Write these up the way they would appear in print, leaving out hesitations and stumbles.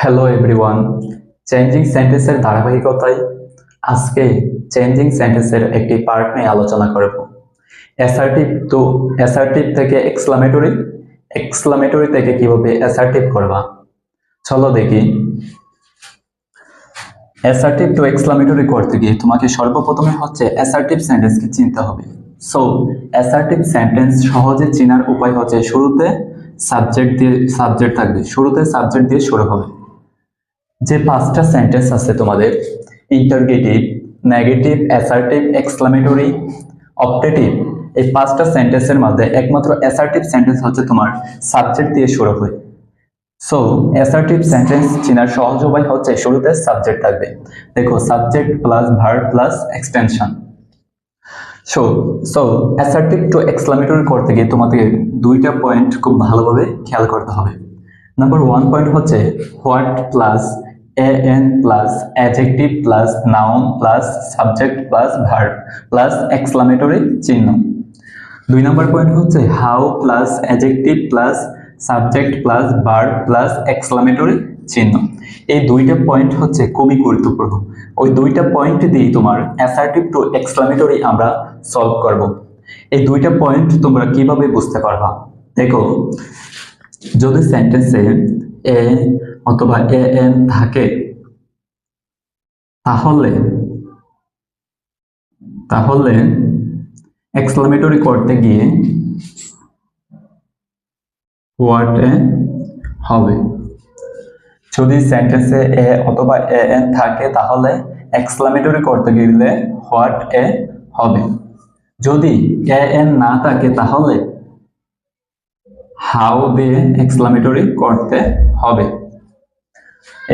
Hello everyone, changing সেন্টেন্সের ধারাবাহিকতায় আজকে চেঞ্জিং সেন্টেন্সের একটি পার্ট নিয়ে আলোচনা করব। অ্যাসার্টিভ থেকে এক্সক্লামেটরি, এক্সক্লামেটরি থেকে কিভাবে অ্যাসার্টিভ করবা। চলো দেখি। অ্যাসার্টিভ টু এক্সক্লামেটরি করতে গিয়ে তোমাকে সর্বপ্রথমে হচ্ছে অ্যাসার্টিভ সেন্টেন্সকে চিনতে হবে। সো অ্যাসার্টিভ সেন্টেন্স সহজে চেনার উপায় হচ্ছে শুরুতে সাবজেক্ট থাকবে, শুরুতে সাবজেক্ট দিয়ে শুরু হবে। যে পাঁচটা সেন্টেন্স আছে তোমাদের, interrogative, negative, assertive, exclamatory, optative, এই পাঁচটা সেন্টেন্সের মধ্যে একমাত্র অ্যাসার্টিভ সেন্টেন্স হচ্ছে তোমার সাবজেক্ট দিয়ে শুরু হয়। সো অ্যাসার্টিভ সেন্টেন্স চেনার সহজ উপায় হচ্ছে শুরুতে সাবজেক্ট থাকবে। দেখো, subject plus verb plus extension. So assertive two exclamatory করতে গিয়ে তোমাদের দুইটা পয়েন্ট খুব ভালোভাবে খেয়াল করতে হবে। নাম্বার 1 পয়েন্ট হচ্ছে what plus an plus adjective plus noun plus subject plus verb plus exclamatory চিহ্ন। 2 নম্বর পয়েন্ট হচ্ছে how plus adjective plus subject plus verb plus exclamatory চিহ্ন। এই দুইটা পয়েন্ট হচ্ছে খুবই গুরুত্বপূর্ণ। ওই দুইটা পয়েন্ট দিয়ে তোমার অ্যাসার্টিভ টু এক্সক্লামেটরি আমরা সলভ করব। এই দুইটা পয়েন্ট তোমরা কিভাবে বুঝতে পারবা? দেখো, যদি সেন্টেন্সে এ অথবা an থাকে তাহলে এক্সক্লামেটরি করতে গিয়ে হোয়াট এ হবে। যদি সেন্টেন্সে এ অথবা an থাকে তাহলে এক্সক্লামেটরি করতে গেলে হোয়াট এ হবে। যদি an না থাকে তাহলে হাউ দিয়ে এক্সক্লামেটরি করতে হবে।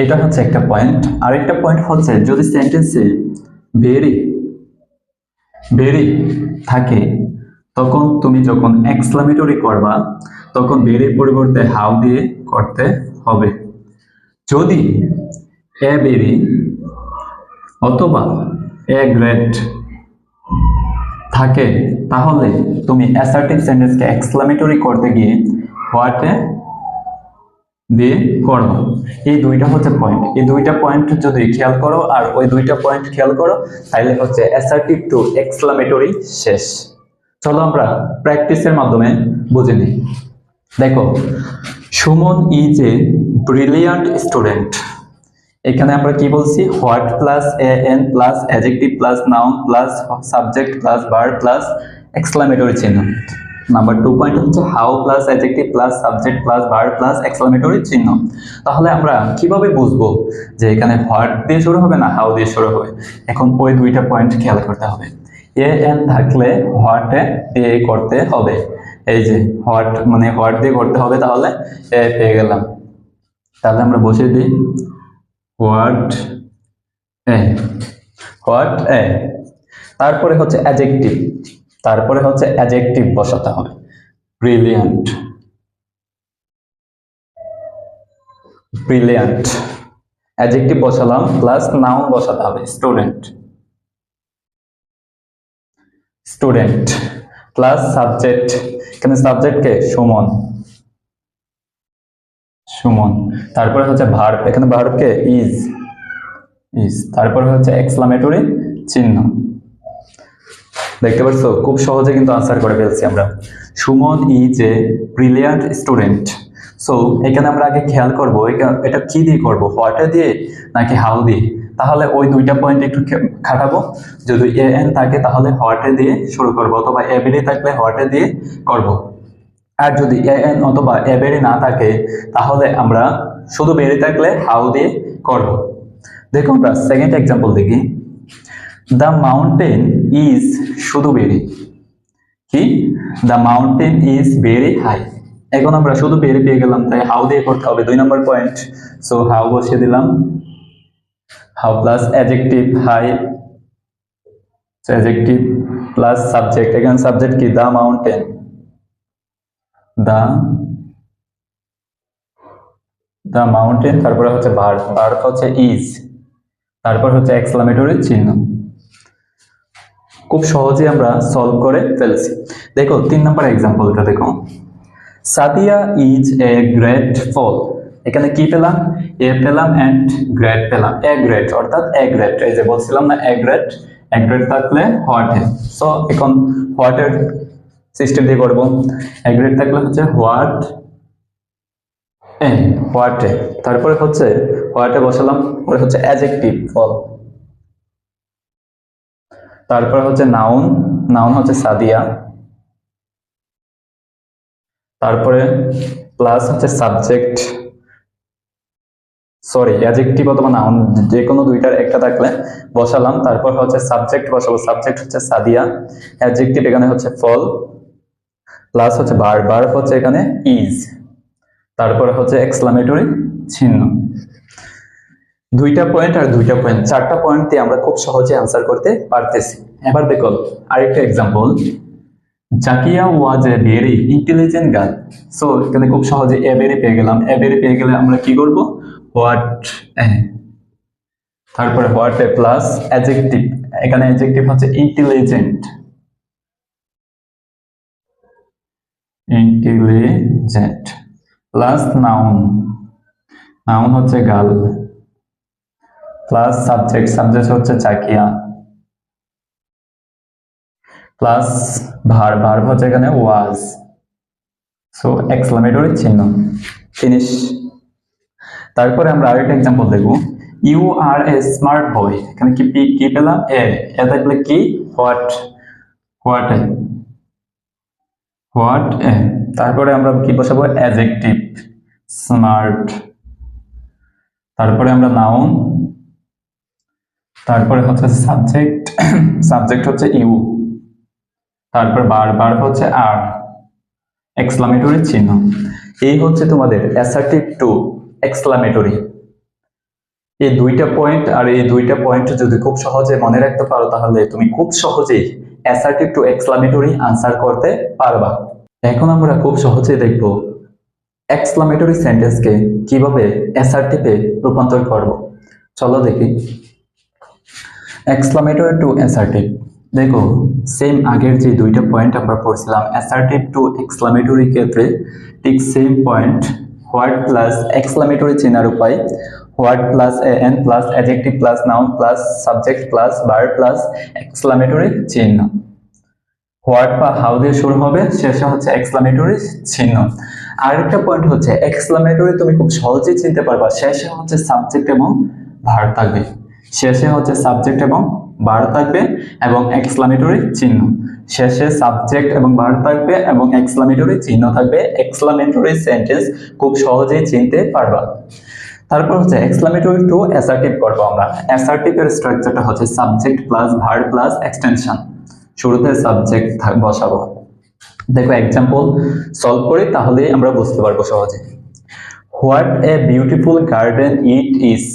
এটা হচ্ছে একটা পয়েন্ট। আরেকটা পয়েন্ট হচ্ছে যদি সেন্টেন্সে ভেরি থাকে, তখন তুমি যখন এক্সক্লামেটরি করবা তখন ভেরির পরিবর্তে হাউ দিয়ে করতে হবে। যদি এ ভেরি অথবা এ গ্রেট থাকে তাহলে তুমি অ্যাসার্টিভ সেন্টেন্সকে এক্সক্লামেটরি করতে গিয়ে হোয়াট এ দিয়ে করবো। এই দুইটা হচ্ছে পয়েন্ট। এই দুইটা পয়েন্ট যদি খেয়াল করো আর ওই দুইটা পয়েন্ট খেয়াল করো তাহলে হচ্ছে অ্যাসার্টিভ টু এক্সক্লামেটরি শেষ। চলো আমরা প্র্যাকটিসের মাধ্যমে বুঝে নিই। দেখো, Suman is a brilliant student. এখানে আমরা কি বলছি? What plus an plus adjective plus noun plus subject plus verb plus exclamatory চিহ্ন। নাম্বার 2 পয়েন্ট হচ্ছে how plus adjective plus subject plus verb plus exclamatory চিহ্ন। তাহলে আমরা কিভাবে বুঝবো যে এখানে হোয়াট দিয়ে শুরু হবে না হাউ দিয়ে শুরু হবে? এখন ওই দুইটা পয়েন্ট খেয়াল করতে হবে। an থাকলে হোয়াট দিয়ে করতে হবে। এই যে হোয়াট মানে হোয়াট দিয়ে করতে হবে, তাহলে এ পেয়ে গেলাম। তাহলে আমরা বসিয়ে দিই হোয়াট এ। তারপরে হচ্ছে অ্যাডজেক্টিভ বসাতে হবে। ব্রিলিয়ান্ট অ্যাডজেক্টিভ বসালাম প্লাস নাউন বসাতে হবে স্টুডেন্ট প্লাস সাবজেক্ট, এখানে সাবজেক্ট কে? সুমন। তারপরে হচ্ছে ভার্ব, এখানে ভার্ব কে? ইজ। তারপরে হচ্ছে এক্সক্লামেটরি চিহ্ন। দেখতে পাচ্ছ, খুব সহজে কিন্তু আনসার করে ফেলছি আমরা। Suman is a brilliant student. So এখানে আমরা আগে খেয়াল করব এটা কি দিয়ে করব, হোয়াট দিয়ে নাকি হাউ দিয়ে। তাহলে ওই দুইটা পয়েন্ট একটু খাটাবো। যদি an থাকে তাহলে হোয়াট দিয়ে শুরু করব, অথবা এ ভেরি থাকলে হোয়াট দিয়ে করব। আর যদি an অথবা এ ভেরি না থাকে তাহলে আমরা শুধু ভেরি থাকলে হাউ দিয়ে করব। দেখো, আমরা সেকেন্ড এক্সাম্পল দেখি। দ্য মাউন্টেন ইজ শুধু ভেরি কি? The mountain is very high. এখন আমরা শুধু ভেরি পেয়ে গেলাম, তাই হাউ দিয়ে করতে হবে। 2 নম্বর পয়েন্ট। সো হাউ বসিয়ে দিলাম। How plus adjective high, adjective plus subject, এখানে সাবজেক্ট কি? The mountain. The mountain. তারপরে হচ্ছে ভার্ব হচ্ছে ইজ। তারপর হচ্ছে এক্সক্লামেটরি চিহ্ন। খুব সহজে আমরা সলভ করে ফেলছি। দেখো 3 নম্বর এক্সাম্পলটা দেখো। সাদিয়া ইজ এ গ্রেট ফল। এখানে কি পেলাম, এ পেলাম এন্ড গ্রেড পেলাম, এ গ্রেড অর্থাৎ এ গ্রেড, এই যে বলছিলাম না এ গ্রেড থাকলে হোয়াট এ। সো এখন হোয়াট এর সিস্টেম দিয়ে করব। এ গ্রেড থাকলে হচ্ছে হোয়াট এ, হোয়াট এ, তারপরে হচ্ছে হোয়াট এ বসালাম, পরে হচ্ছে অ্যাডজেক্টিভ ফল, তারপরে হচ্ছে নাউন, নাউন হচ্ছে সাদিয়া, তারপরে প্লাস হচ্ছে সাবজেক্ট, সরি অ্যাডজেক্টিভ অথবা নাউন যে কোনো দুইটার একটা থাকলে বসালাম, তারপর হচ্ছে সাবজেক্ট বসাবো, সাবজেক্ট হচ্ছে সাদিয়া, অ্যাডজেক্টিভ এখানে হচ্ছে ফল, প্লাস হচ্ছে ভার্ব, ভার্ব হচ্ছে এখানে ইজ, তারপরে হচ্ছে এক্সক্লামেটরি চিহ্ন। দুইটা পয়েন্ট আর দুইটা পয়েন্ট, চারটা পয়েন্ট দিয়ে আমরা খুব সহজে আনসার করতে পারতেছি। এবার দেখো আরেকটা example, Zakia was a very intelligent girl. So এখানে খুব সহজে এ ভেরি পেয়ে গেলাম, এ ভেরি পেয়ে গেলে আমরা কি করব, হোয়াট এ, তারপরে হোয়াট এ প্লাস অ্যাডজেক্টিভ, এখানে অ্যাডজেক্টিভ হচ্ছে intelligent, intelligent plus noun, noun হচ্ছে গার্ল, প্লাস সাবজেক্ট, সাবজেক্ট হচ্ছে জাকিয়া, প্লাস ভার্ব, ভার্ব হচ্ছে এখানে ওয়াজ, সো এক্সক্লামেটরি চিহ্ন, ফিনিশ। তারপরে আমরা আরেকটা এক্সাম্পল দেখব, you R a smart boy, এখানে কি পেলাম, এ থাকলে কি what, what a, what a, তারপরে আমরা কি বসাবো অ্যাডজেক্টিভ স্মার্ট, তারপরে আমরা নাউন, তারপরে হচ্ছে সাবজেক্ট, সাবজেক্ট হচ্ছে ইউ, তারপর বার হচ্ছে আর, এক্সক্লামেটরি চিহ্ন। এই হচ্ছে তোমাদের অ্যাসার্টিভ টু এক্সক্লামেটরি। এই দুইটা পয়েন্ট আর এই দুইটা পয়েন্ট যদি খুব সহজে মনে রাখতে পারো তাহলে তুমি খুব সহজেই অ্যাসার্টিভ টু এক্সক্লামেটরি আনসার করতে পারবা। এখন আমরা খুব সহজেই দেখব এক্সক্লামেটরি সেন্টেন্সকে কিভাবে অ্যাসার্টিভে রূপান্তর করব। চলো দেখি। এক্সক্লামেটরি টু অ্যাসার্টিভ, দেখো সেম আগের যে দুইটা পয়েন্ট আমরা পড়ছিলাম অ্যাসার্টিভ টু এক্সক্লামেটরি ক্ষেত্রে ঠিক same point, what plus exclamatory চিহ্নের উপায়, what plus N plus adjective plus noun plus subject plus verb plus exclamatory চিহ্ন। হোয়াট বা হাউ দিয়ে শুরু হবে, শেষে হচ্ছে এক্সক্লামেটরি চিহ্ন। আরেকটা পয়েন্ট হচ্ছে এক্সক্লামেটরি তুমি খুব সহজেই চিনতে পারবা, শেষে হচ্ছে সাবজেক্ট এবং ভার্ব থাকবে, শেষে হচ্ছে সাবজেক্ট এবং ভার্ব থাকবে এবং এক্সক্লামেটরি চিহ্ন, শেষে সাবজেক্ট এবং ভার্ব থাকবে এবং এক্সক্লামেটরি চিহ্ন থাকবে। এক্সক্লামেটরি সেন্টেন্স খুব সহজেই চিনতে পারবা। তারপর হচ্ছে এক্সক্লামেটরি টু অ্যাসার্টিভ করব আমরা। অ্যাসার্টিভ এর স্ট্রাকচারটা হচ্ছে subject plus verb plus extension, শুরুতে সাবজেক্ট বসাবো। দেখো এক্সাম্পল সলভ করি তাহলে আমরা বুঝতে পারবো সহজে। What a beautiful garden it is,